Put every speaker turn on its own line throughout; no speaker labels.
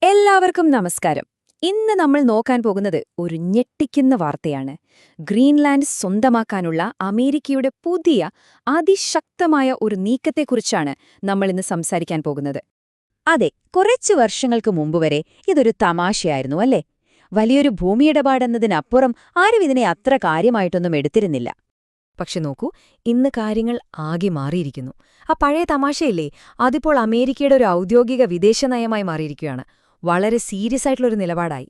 എല്ലാവർക്കും നമസ്കാരം. ഇന്ന് നമ്മൾ നോക്കാൻ പോകുന്നത് ഒരു ഞെട്ടിക്കുന്ന വാർത്തയാണ്. ഗ്രീൻലാൻഡ് സ്വന്തമാക്കാനുള്ള അമേരിക്കയുടെ പുതിയ അതിശക്തമായ ഒരു നീക്കത്തെക്കുറിച്ചാണ് നമ്മൾ ഇന്ന് സംസാരിക്കാൻ പോകുന്നത്. അതെ, കുറച്ചു വർഷങ്ങൾക്ക് മുമ്പ് വരെ ഇതൊരു തമാശയായിരുന്നു, അല്ലേ? വലിയൊരു ഭൂമിയിടപാടെന്നതിനപ്പുറം ആരും ഇതിനെ അത്ര കാര്യമായിട്ടൊന്നും എടുത്തിരുന്നില്ല. പക്ഷെ നോക്കൂ, ഇന്ന് കാര്യങ്ങൾ ആകെ മാറിയിരിക്കുന്നു. ആ പഴയ തമാശയില്ലേ, അതിപ്പോൾ അമേരിക്കയുടെ ഒരു ഔദ്യോഗിക വിദേശ നയമായി മാറിയിരിക്കുകയാണ്. വളരെ സീരിയസ് ആയിട്ടുള്ളൊരു നിലപാടായി.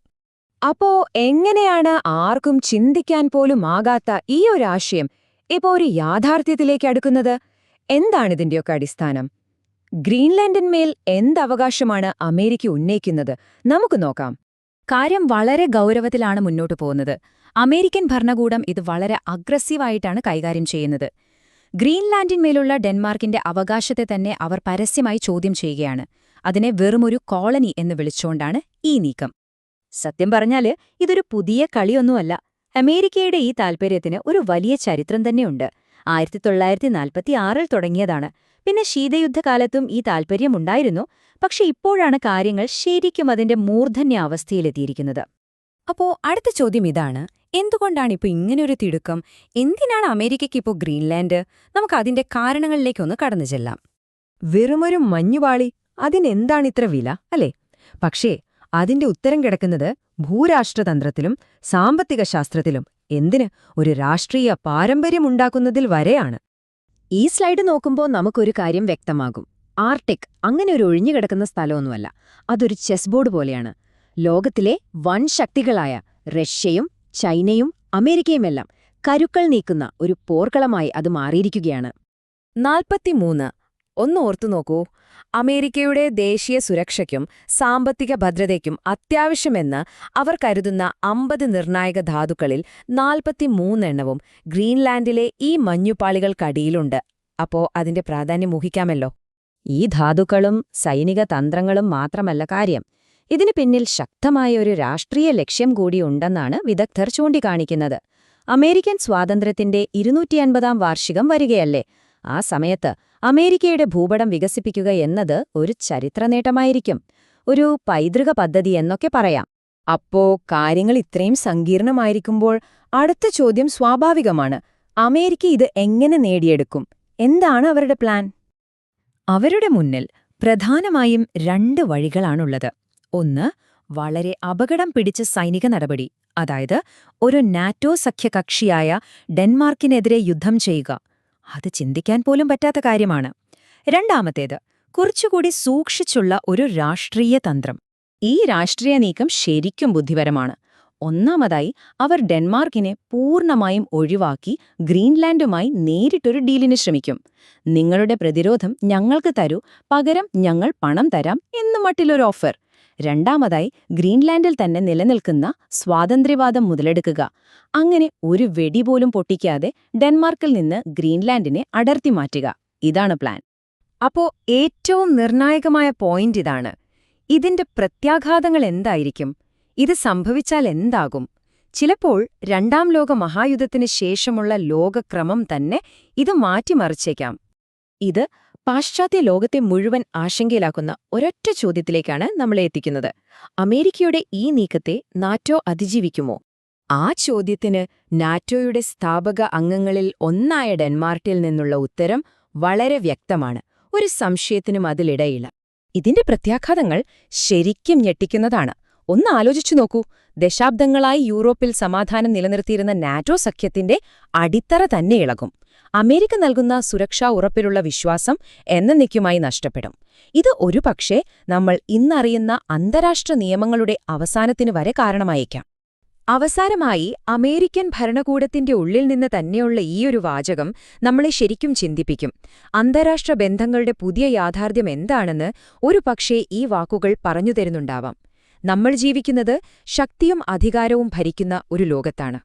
അപ്പോ എങ്ങനെയാണ് ആർക്കും ചിന്തിക്കാൻ പോലും ആകാത്ത ഈ ഒരു ആശയം ഇപ്പോ ഒരു യാഥാർത്ഥ്യത്തിലേക്ക് അടുക്കുന്നത്? എന്താണിതിന്റെയൊക്കെ അടിസ്ഥാനം? ഗ്രീൻലാൻഡിന്മേൽ എന്തവകാശമാണ് അമേരിക്ക ഉന്നയിക്കുന്നത്? നമുക്ക് നോക്കാം. കാര്യം വളരെ ഗൗരവത്തിലാണ് മുന്നോട്ടു പോകുന്നത്. അമേരിക്കൻ ഭരണകൂടം ഇത് വളരെ അഗ്രസീവായിട്ടാണ് കൈകാര്യം ചെയ്യുന്നത്. ഗ്രീൻലാൻഡിന്മേലുള്ള ഡെൻമാർക്കിന്റെ അവകാശത്തെ തന്നെ അവർ പരസ്യമായി ചോദ്യം ചെയ്യുകയാണ്. അതിനെ വെറുമൊരു കോളനി എന്ന് വിളിച്ചുകൊണ്ടാണ് ഈ നീക്കം. സത്യം പറഞ്ഞാല് ഇതൊരു പുതിയ കളിയൊന്നുമല്ല. അമേരിക്കയുടെ ഈ താൽപര്യത്തിന് ഒരു വലിയ ചരിത്രം തന്നെയുണ്ട്. 1946 തുടങ്ങിയതാണ്. പിന്നെ ശീതയുദ്ധകാലത്തും ഈ താൽപര്യമുണ്ടായിരുന്നു. പക്ഷെ ഇപ്പോഴാണ് കാര്യങ്ങൾ ശരിക്കും അതിന്റെ മൂർധന്യാവസ്ഥയിലെത്തിയിരിക്കുന്നത്. അപ്പോ അടുത്ത ചോദ്യം ഇതാണ്: എന്തുകൊണ്ടാണിപ്പോ ഇങ്ങനെയൊരു തിടുക്കം? എന്തിനാണ് അമേരിക്കയ്ക്കിപ്പോ ഗ്രീൻലാൻഡ്? നമുക്ക് അതിന്റെ കാരണങ്ങളിലേക്കൊന്ന് കടന്നു ചെല്ലാം. വെറുമൊരു മഞ്ഞുപാളി, അതിനെന്താണിത്ര വില, അല്ലേ? പക്ഷേ അതിന്റെ ഉത്തരം കിടക്കുന്നത് ഭൂരാഷ്ട്രതന്ത്രത്തിലും സാമ്പത്തിക ശാസ്ത്രത്തിലും, എന്തിന് ഒരു രാഷ്ട്രീയ പാരമ്പര്യമുണ്ടാക്കുന്നതിൽ വരെയാണ്. ഈ സ്ലൈഡ് നോക്കുമ്പോൾ നമുക്കൊരു കാര്യം വ്യക്തമാകും. ആർട്ടിക് അങ്ങനെ ഒരു ഒഴിഞ്ഞുകിടക്കുന്ന സ്ഥലമൊന്നുമല്ല. അതൊരു ചെസ് ബോർഡ് പോലെയാണ്. ലോകത്തിലെ വൻ ശക്തികളായ റഷ്യയും ചൈനയും അമേരിക്കയുമെല്ലാം കരുക്കൾ നീക്കുന്ന ഒരു പോർക്കളമായി അത് മാറിയിരിക്കുകയാണ്. 43 ഒന്ന് ഓർത്തുനോക്കൂ. അമേരിക്കയുടെ ദേശീയ സുരക്ഷയ്ക്കും സാമ്പത്തിക ഭദ്രതയ്ക്കും അത്യാവശ്യമെന്ന് അവർ കരുതുന്ന 50 നിർണായക ധാതുക്കളിൽ 43 എണ്ണവും ഗ്രീൻലാൻഡിലെ ഈ മഞ്ഞുപാളികൾക്കടിയിലുണ്ട്. അപ്പോ അതിന്റെ പ്രാധാന്യം ഊഹിക്കാമല്ലോ. ഈ ധാതുക്കളും സൈനിക തന്ത്രങ്ങളും മാത്രമല്ല കാര്യം. ഇതിനു പിന്നിൽ ശക്തമായ ഒരു രാഷ്ട്രീയ ലക്ഷ്യം കൂടിയുണ്ടെന്നാണ് വിദഗ്ധർ ചൂണ്ടിക്കാണിക്കുന്നത്. അമേരിക്കൻ സ്വാതന്ത്ര്യത്തിന്റെ 250-ാം വാർഷികം വരികയല്ലേ. ആ സമയത്ത് അമേരിക്കയുടെ ഭൂപടം വികസിപ്പിക്കുക എന്നത് ഒരു ചരിത്രനേട്ടമായിരിക്കും. ഒരു പൈതൃക പദ്ധതി എന്നൊക്കെ പറയാം. അപ്പോ കാര്യങ്ങൾ ഇത്രയും സങ്കീർണമായിരിക്കുമ്പോൾ അടുത്ത ചോദ്യം സ്വാഭാവികമാണ്: അമേരിക്ക ഇത് എങ്ങനെ നേടിയെടുക്കും? എന്താണ് അവരുടെ പ്ലാൻ? അവരുടെ മുന്നിൽ പ്രധാനമായും 2 വഴികളാണുള്ളത്. ഒന്ന്, വളരെ അപകടം പിടിച്ച സൈനിക നടപടി, അതായത് ഒരു നാറ്റോ സഖ്യകക്ഷിയായ ഡെൻമാർക്കിനെതിരെ യുദ്ധം ചെയ്യുക. അത് ചിന്തിക്കാൻ പോലും പറ്റാത്ത കാര്യമാണ്. രണ്ടാമത്തേത്, കുറച്ചുകൂടി സൂക്ഷിച്ചുള്ള ഒരു രാഷ്ട്രീയ തന്ത്രം. ഈ രാഷ്ട്രീയ നീക്കം ശരിക്കും ബുദ്ധിപരമാണ്. ഒന്നാമതായി, അവർ ഡെൻമാർക്കിനെ പൂർണ്ണമായും ഒഴിവാക്കി ഗ്രീൻലാൻഡുമായി നേരിട്ടൊരു ഡീലിന് ശ്രമിക്കും. നിങ്ങളുടെ പ്രതിരോധം ഞങ്ങൾക്ക് തരൂ, പകരം ഞങ്ങൾ പണം തരാം എന്ന മട്ടിലൊരു ഓഫർ. രണ്ടാമതായി, ഗ്രീൻലാൻഡിൽ തന്നെ നിലനിൽക്കുന്ന സ്വാതന്ത്ര്യവാദം മുതലെടുക്കുക. അങ്ങനെ ഒരു വെടി പോലും പൊട്ടിക്കാതെ ഡെൻമാർക്കിൽ നിന്ന് ഗ്രീൻലാൻഡിനെ അടർത്തി മാറ്റുക. ഇതാണ് പ്ലാൻ. അപ്പോ ഏറ്റവും നിർണായകമായ പോയിന്റ് ഇതാണ്: ഇതിന്റെ പ്രത്യാഘാതങ്ങൾ എന്തായിരിക്കും? ഇത് സംഭവിച്ചാൽ എന്താകും? ചിലപ്പോൾ 2ാം ലോക മഹായുദ്ധത്തിന് ശേഷമുള്ള ലോകക്രമം തന്നെ ഇത് മാറ്റിമറിച്ചേക്കാം. ഇത് പാശ്ചാത്യ ലോകത്തെ മുഴുവൻ ആശങ്കയിലാക്കുന്ന ഒരൊറ്റ ചോദ്യത്തിലേക്കാണ് നമ്മളെ എത്തിക്കുന്നത്: അമേരിക്കയുടെ ഈ നീക്കത്തെ നാറ്റോ അതിജീവിക്കുമോ? ആ ചോദ്യത്തിന് നാറ്റോയുടെ സ്ഥാപക അംഗങ്ങളിൽ ഒന്നായ ഡെൻമാർക്കിൽ നിന്നുള്ള ഉത്തരം വളരെ വ്യക്തമാണ്. ഒരു സംശയത്തിനും അതിലിടയില്ല. ഇതിന്റെ പ്രത്യാഘാതങ്ങൾ ശരിക്കും ഞെട്ടിക്കുന്നതാണ്. ഒന്ന് ആലോചിച്ചു നോക്കൂ. ദശാബ്ദങ്ങളായി യൂറോപ്പിൽ സമാധാനം നിലനിർത്തിയിരുന്ന നാറ്റോ സഖ്യത്തിന്റെ അടിത്തറ തന്നെ ഇളകും. അമേരിക്ക നൽകുന്ന സുരക്ഷാ ഉറപ്പിലുള്ള വിശ്വാസം എന്നേക്കുമായി നഷ്ടപ്പെടും. ഇത് ഒരുപക്ഷേ നമ്മൾ ഇന്നറിയുന്ന അന്താരാഷ്ട്ര നിയമങ്ങളുടെ അവസാനത്തിന് വരെ കാരണമായേക്കാം. അവസാനമായി, അമേരിക്കൻ ഭരണകൂടത്തിന്റെ ഉള്ളിൽ നിന്ന് തന്നെയുള്ള ഈയൊരു വാചകം നമ്മളെ ശരിക്കും ചിന്തിപ്പിക്കും. അന്താരാഷ്ട്ര ബന്ധങ്ങളുടെ പുതിയ യാഥാർത്ഥ്യം എന്താണെന്ന് ഒരുപക്ഷേ ഈ വാക്കുകൾ പറഞ്ഞുതരുന്നുണ്ടാവാം. നമ്മൾ ജീവിക്കുന്നത് ശക്തിയും അധികാരവും ഭരിക്കുന്ന ഒരു ലോകത്താണ്.